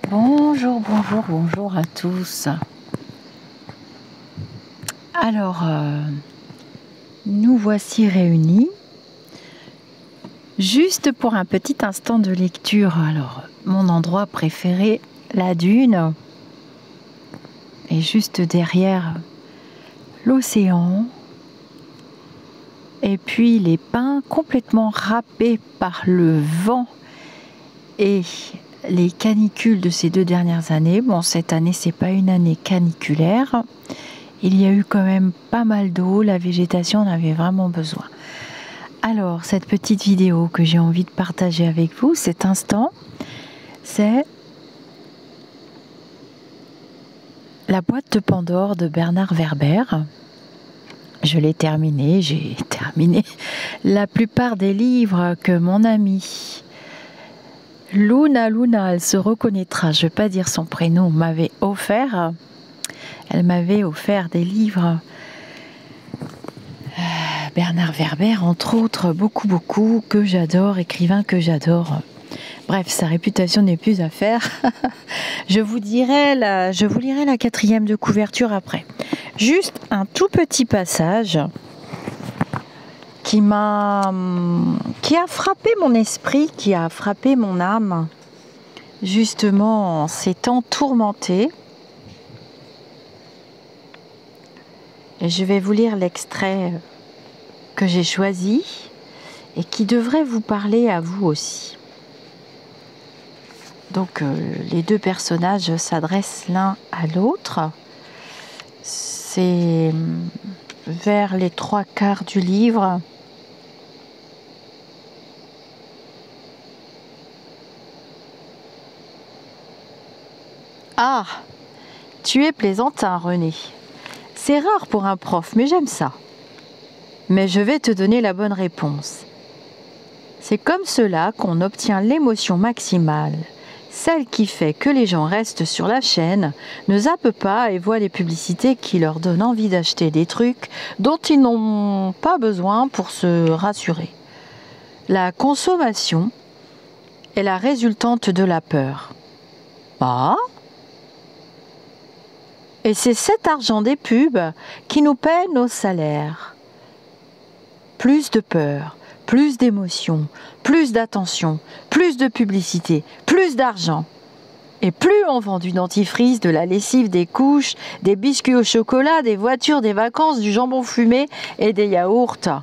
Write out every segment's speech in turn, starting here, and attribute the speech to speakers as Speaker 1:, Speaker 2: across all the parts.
Speaker 1: Bonjour, bonjour, bonjour à tous. Alors, nous voici réunis juste pour un petit instant de lecture. Alors, mon endroit préféré, la dune, et juste derrière l'océan. Et puis les pins complètement râpés par le vent et les canicules de ces 2 dernières années. Bon, cette année, c'est pas une année caniculaire. Il y a eu quand même pas mal d'eau, la végétation en avait vraiment besoin. Alors, cette petite vidéo que j'ai envie de partager avec vous, cet instant, c'est la boîte de Pandore de Bernard Werber. Je l'ai terminé, j'ai terminé la plupart des livres que mon amie Luna, elle se reconnaîtra, je ne vais pas dire son prénom, m'avait offert. Elle m'avait offert des livres. Bernard Werber, entre autres, beaucoup, que j'adore, écrivain que j'adore. Bref, sa réputation n'est plus à faire. Je vous lirai la 4e de couverture après. Juste un tout petit passage qui a frappé mon esprit, qui a frappé mon âme, justement en ces temps tourmentés. Et je vais vous lire l'extrait que j'ai choisi et qui devrait vous parler à vous aussi. Donc les 2 personnages s'adressent l'un à l'autre. C'est vers les 3/4 du livre. Ah, tu es plaisantin, René. C'est rare pour un prof, mais j'aime ça. Mais je vais te donner la bonne réponse. C'est comme cela qu'on obtient l'émotion maximale, celle qui fait que les gens restent sur la chaîne, ne zappent pas et voient les publicités qui leur donnent envie d'acheter des trucs dont ils n'ont pas besoin pour se rassurer. La consommation est la résultante de la peur. Ah ? Et c'est cet argent des pubs qui nous paie nos salaires. Plus de peur, plus d'émotions, plus d'attention, plus de publicité, plus d'argent. Et plus on vend du dentifrice, de la lessive, des couches, des biscuits au chocolat, des voitures, des vacances, du jambon fumé et des yaourts.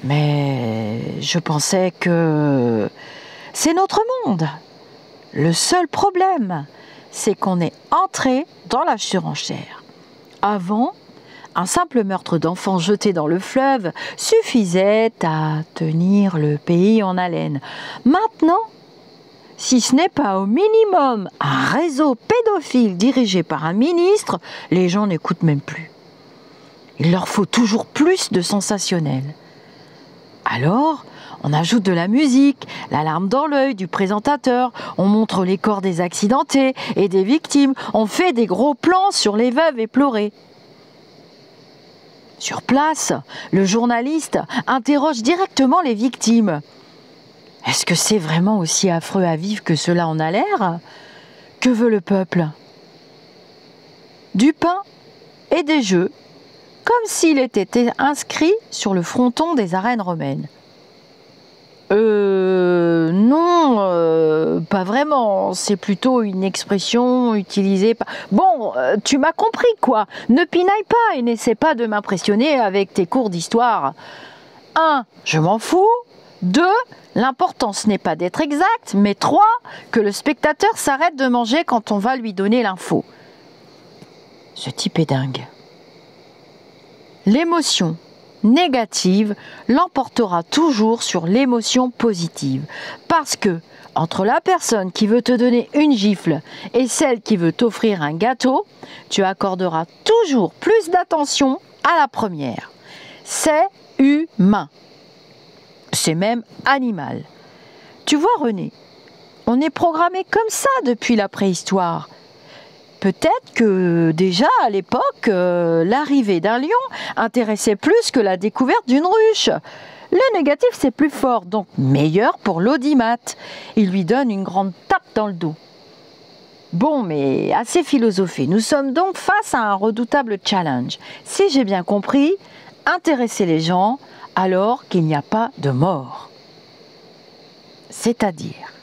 Speaker 1: Mais je pensais que c'est notre monde. Le seul problème, c'est qu'on est entré dans la surenchère. Avant, un simple meurtre d'enfant jeté dans le fleuve suffisait à tenir le pays en haleine. Maintenant, si ce n'est pas au minimum un réseau pédophile dirigé par un ministre, les gens n'écoutent même plus. Il leur faut toujours plus de sensationnel. Alors, on ajoute de la musique, la larme dans l'œil du présentateur, on montre les corps des accidentés et des victimes, on fait des gros plans sur les veuves éplorées. Sur place, le journaliste interroge directement les victimes. Est-ce que c'est vraiment aussi affreux à vivre que cela en a l'air ? Que veut le peuple ? Du pain et des jeux, comme s'il était inscrit sur le fronton des arènes romaines. Non, pas vraiment. C'est plutôt une expression utilisée par... Bon, tu m'as compris quoi. Ne pinaille pas et n'essaie pas de m'impressionner avec tes cours d'histoire. 1. Je m'en fous. 2. L'important ce n'est pas d'être exact, mais 3. Que le spectateur s'arrête de manger quand on va lui donner l'info. Ce type est dingue. L'émotion négative l'emportera toujours sur l'émotion positive. Parce que, entre la personne qui veut te donner une gifle et celle qui veut t'offrir un gâteau, tu accorderas toujours plus d'attention à la première. C'est humain. C'est même animal. Tu vois, René, on est programmé comme ça depuis la préhistoire. Peut-être que déjà à l'époque, l'arrivée d'un lion intéressait plus que la découverte d'une ruche. Le négatif, c'est plus fort, donc meilleur pour l'audimat. Il lui donne une grande tape dans le dos. Bon, mais assez philosophé. Nous sommes donc face à un redoutable challenge. Si j'ai bien compris, intéresser les gens alors qu'il n'y a pas de mort. C'est-à-dire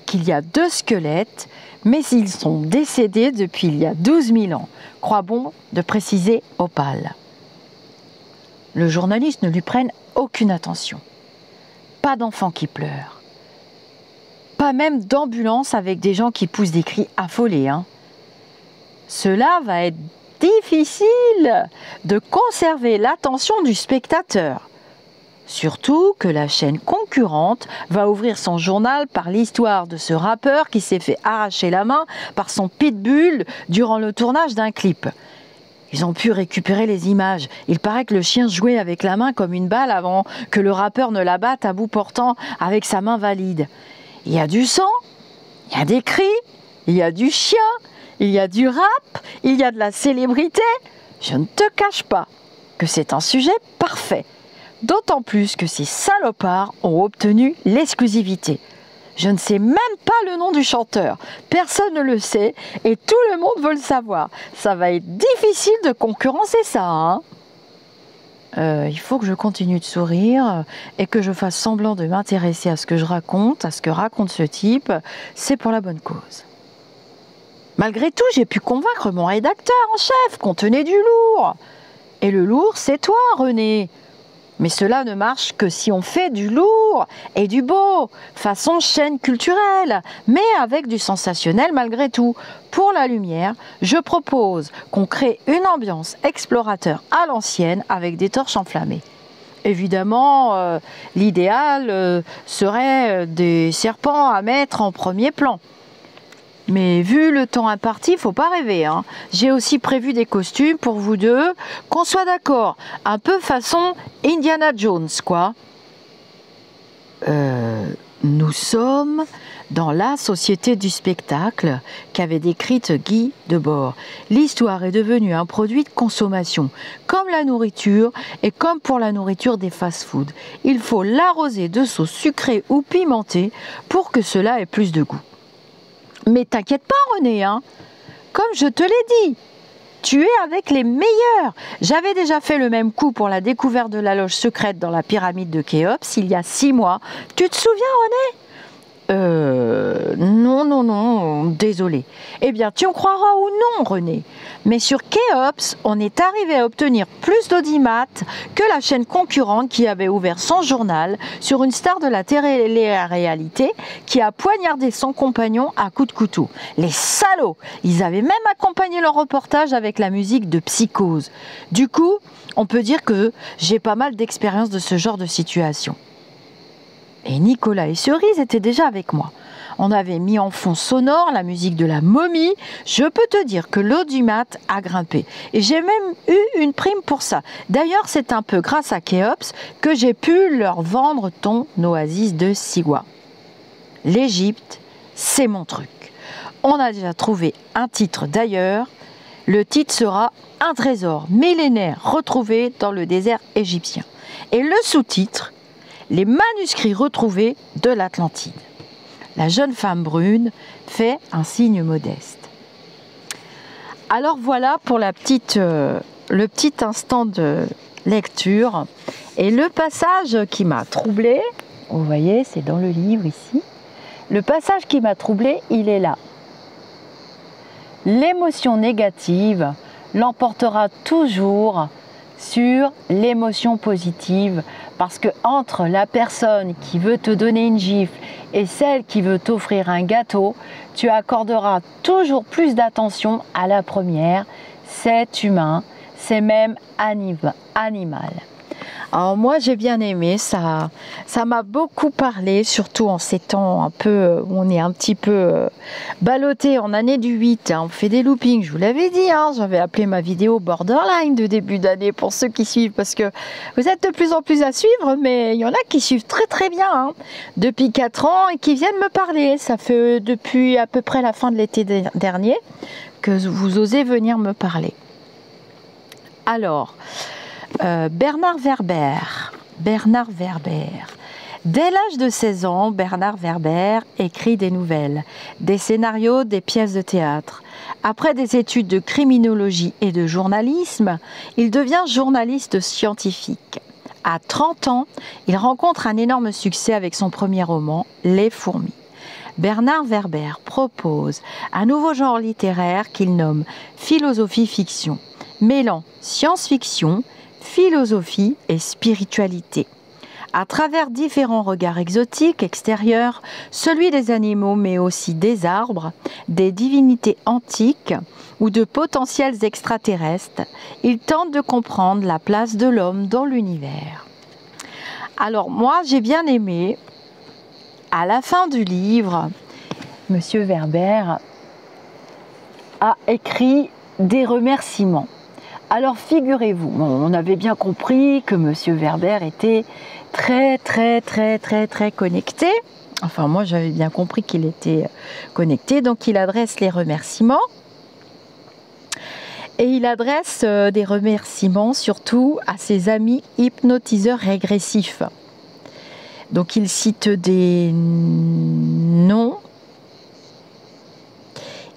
Speaker 1: qu'il y a 2 squelettes, mais ils sont décédés depuis il y a 12 000 ans. Croit bon de préciser Opale. Le journaliste ne lui prenne aucune attention. Pas d'enfants qui pleurent. Pas même d'ambulance avec des gens qui poussent des cris affolés. Cela va être difficile de conserver l'attention du spectateur. Surtout que la chaîne concurrente va ouvrir son journal par l'histoire de ce rappeur qui s'est fait arracher la main par son pitbull durant le tournage d'un clip. Ils ont pu récupérer les images. Il paraît que le chien jouait avec la main comme une balle avant que le rappeur ne la batte à bout portant avec sa main valide. Il y a du sang, il y a des cris, il y a du chien, il y a du rap, il y a de la célébrité. Je ne te cache pas que c'est un sujet parfait. D'autant plus que ces salopards ont obtenu l'exclusivité. Je ne sais même pas le nom du chanteur. Personne ne le sait et tout le monde veut le savoir. Ça va être difficile de concurrencer ça, il faut que je continue de sourire et que je fasse semblant de m'intéresser à ce que je raconte, à ce que raconte ce type. C'est pour la bonne cause. Malgré tout, j'ai pu convaincre mon rédacteur en chef qu'on tenait du lourd. Et le lourd, c'est toi, René. Mais cela ne marche que si on fait du lourd et du beau, façon chaîne culturelle, mais avec du sensationnel malgré tout. Pour la lumière, je propose qu'on crée une ambiance explorateur à l'ancienne avec des torches enflammées. Évidemment, l'idéal serait des serpents à mettre en premier plan. Mais vu le temps imparti, faut pas rêver. J'ai aussi prévu des costumes pour vous deux, qu'on soit d'accord, un peu façon Indiana Jones, quoi. Nous sommes dans la société du spectacle qu'avait décrite Guy Debord. L'histoire est devenue un produit de consommation, comme la nourriture et comme pour la nourriture des fast-foods. Il faut l'arroser de sauce sucrée ou pimentée pour que cela ait plus de goût. Mais t'inquiète pas, René, comme je te l'ai dit, tu es avec les meilleurs. J'avais déjà fait le même coup pour la découverte de la loge secrète dans la pyramide de Khéops il y a 6 mois. Tu te souviens, René ? Non, désolé. Eh bien, tu en croiras ou non, René. Mais sur Khéops, on est arrivé à obtenir plus d'audimat que la chaîne concurrente qui avait ouvert son journal sur une star de la télé-réalité qui a poignardé son compagnon à coups de couteau. Les salauds! Ils avaient même accompagné leur reportage avec la musique de Psychose. Du coup, on peut dire que j'ai pas mal d'expérience de ce genre de situation. Et Nicolas et Cerise étaient déjà avec moi. On avait mis en fond sonore la musique de la momie. Je peux te dire que l'audimat a grimpé. Et j'ai même eu une prime pour ça. D'ailleurs, c'est un peu grâce à Khéops que j'ai pu leur vendre ton oasis de Siwa. L'Égypte, c'est mon truc. On a déjà trouvé un titre d'ailleurs. Le titre sera « Un trésor millénaire retrouvé dans le désert égyptien ». Et le sous-titre « Les manuscrits retrouvés de l'Atlantide ». La jeune femme brune fait un signe modeste. Alors voilà pour le petit instant de lecture. Et le passage qui m'a troublée, vous voyez, c'est dans le livre ici. Le passage qui m'a troublée, il est là. L'émotion négative l'emportera toujours sur l'émotion positive, parce que entre la personne qui veut te donner une gifle et celle qui veut t'offrir un gâteau, tu accorderas toujours plus d'attention à la première. C'est humain, c'est même animal. Alors moi j'ai bien aimé, ça m'a beaucoup parlé, surtout en ces temps un peu où on est un petit peu ballotté en année du 8, on fait des loopings, je vous l'avais dit, j'avais appelé ma vidéo borderline de début d'année pour ceux qui suivent, parce que vous êtes de plus en plus à suivre, mais il y en a qui suivent très très bien, depuis 4 ans et qui viennent me parler. Ça fait depuis à peu près la fin de l'été dernier que vous osez venir me parler. Alors, Bernard Werber Bernard Werber. Dès l'âge de 16 ans, Bernard Werber écrit des nouvelles, des scénarios, des pièces de théâtre. Après des études de criminologie et de journalisme, il devient journaliste scientifique. À 30 ans, il rencontre un énorme succès avec son premier roman, Les fourmis. Bernard Werber propose un nouveau genre littéraire qu'il nomme philosophie-fiction, mêlant science-fiction, philosophie et spiritualité. À travers différents regards exotiques, extérieurs, celui des animaux mais aussi des arbres, des divinités antiques ou de potentiels extraterrestres, il tente de comprendre la place de l'homme dans l'univers. Alors moi j'ai bien aimé, à la fin du livre, Monsieur Werber a écrit des remerciements. Alors figurez-vous, on avait bien compris que Monsieur Werber était très connecté. Enfin moi j'avais bien compris qu'il était connecté, donc il adresse les remerciements. Et il adresse des remerciements surtout à ses amis hypnotiseurs régressifs. Donc il cite des noms.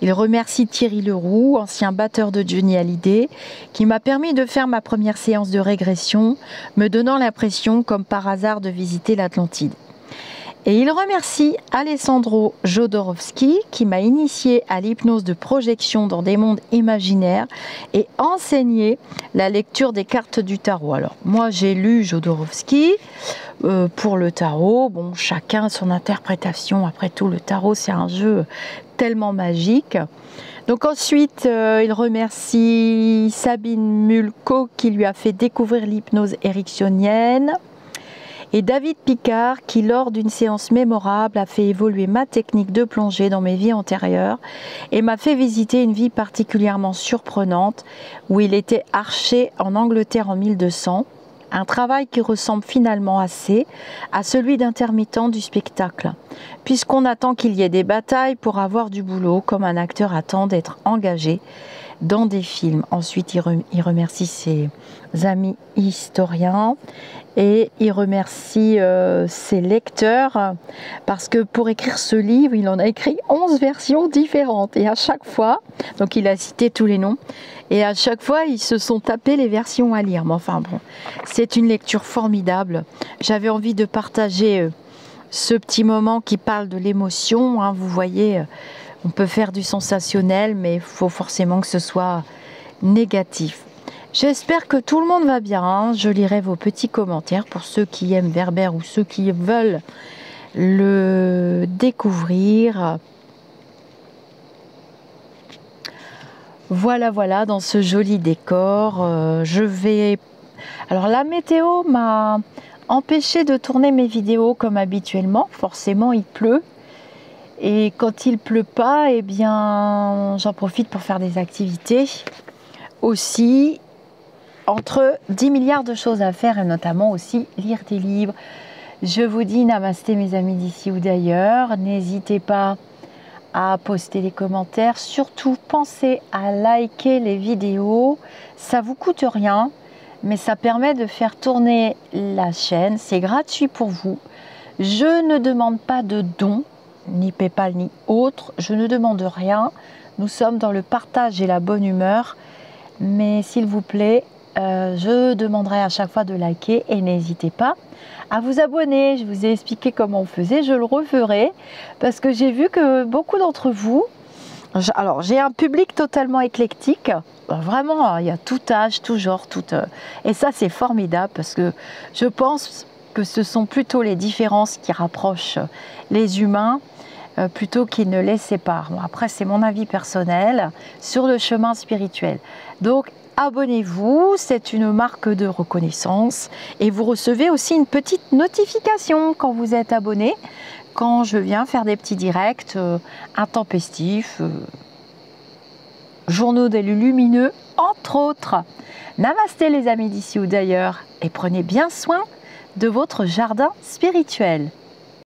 Speaker 1: Il remercie Thierry Leroux, ancien batteur de Johnny Hallyday, qui m'a permis de faire ma première séance de régression, me donnant l'impression, comme par hasard, de visiter l'Atlantide. Et il remercie Alessandro Jodorowsky, qui m'a initié à l'hypnose de projection dans des mondes imaginaires et enseigné la lecture des cartes du tarot. Alors, moi, j'ai lu Jodorowsky pour le tarot. Bon, chacun son interprétation. Après tout, le tarot, c'est un jeu tellement magique. Donc ensuite, il remercie Sabine Mulco qui lui a fait découvrir l'hypnose ericksonienne et David Picard qui, lors d'une séance mémorable, a fait évoluer ma technique de plongée dans mes vies antérieures et m'a fait visiter une vie particulièrement surprenante où il était archer en Angleterre en 1200. Un travail qui ressemble finalement assez à celui d'intermittent du spectacle, puisqu'on attend qu'il y ait des batailles pour avoir du boulot, comme un acteur attend d'être engagé dans des films. Ensuite, il remercie ses amis historiens et il remercie ses lecteurs, parce que pour écrire ce livre, il en a écrit 11 versions différentes. Et à chaque fois, donc il a cité tous les noms, et à chaque fois, ils se sont tapés les versions à lire. Mais enfin bon, c'est une lecture formidable. J'avais envie de partager ce petit moment qui parle de l'émotion. Hein. Vous voyez, on peut faire du sensationnel, mais il faut forcément que ce soit négatif. J'espère que tout le monde va bien. Hein. Je lirai vos petits commentaires pour ceux qui aiment Werber ou ceux qui veulent le découvrir. Voilà, dans ce joli décor, Alors la météo m'a empêché de tourner mes vidéos comme habituellement. Forcément, il pleut. Et quand il pleut pas, eh bien, j'en profite pour faire des activités. Aussi, entre 10 milliards de choses à faire, et notamment aussi lire des livres. Je vous dis namasté mes amis d'ici ou d'ailleurs. N'hésitez pas à poster des commentaires. Surtout, pensez à liker les vidéos. Ça vous coûte rien, mais ça permet de faire tourner la chaîne. C'est gratuit pour vous. Je ne demande pas de dons, ni PayPal, ni autre. Je ne demande rien. Nous sommes dans le partage et la bonne humeur. Mais s'il vous plaît, je demanderai à chaque fois de liker et n'hésitez pas à vous abonner. Je vous ai expliqué comment on faisait, je le referai parce que j'ai vu que beaucoup d'entre vous, alors j'ai un public totalement éclectique, vraiment il y a tout âge, tout genre, et ça c'est formidable parce que je pense que ce sont plutôt les différences qui rapprochent les humains plutôt qu'ils ne les séparent. Bon, après c'est mon avis personnel sur le chemin spirituel. Donc abonnez-vous, c'est une marque de reconnaissance et vous recevez aussi une petite notification quand vous êtes abonné, quand je viens faire des petits directs intempestifs, journaux des lumineux, entre autres. Namasté les amis d'ici ou d'ailleurs et prenez bien soin de votre jardin spirituel.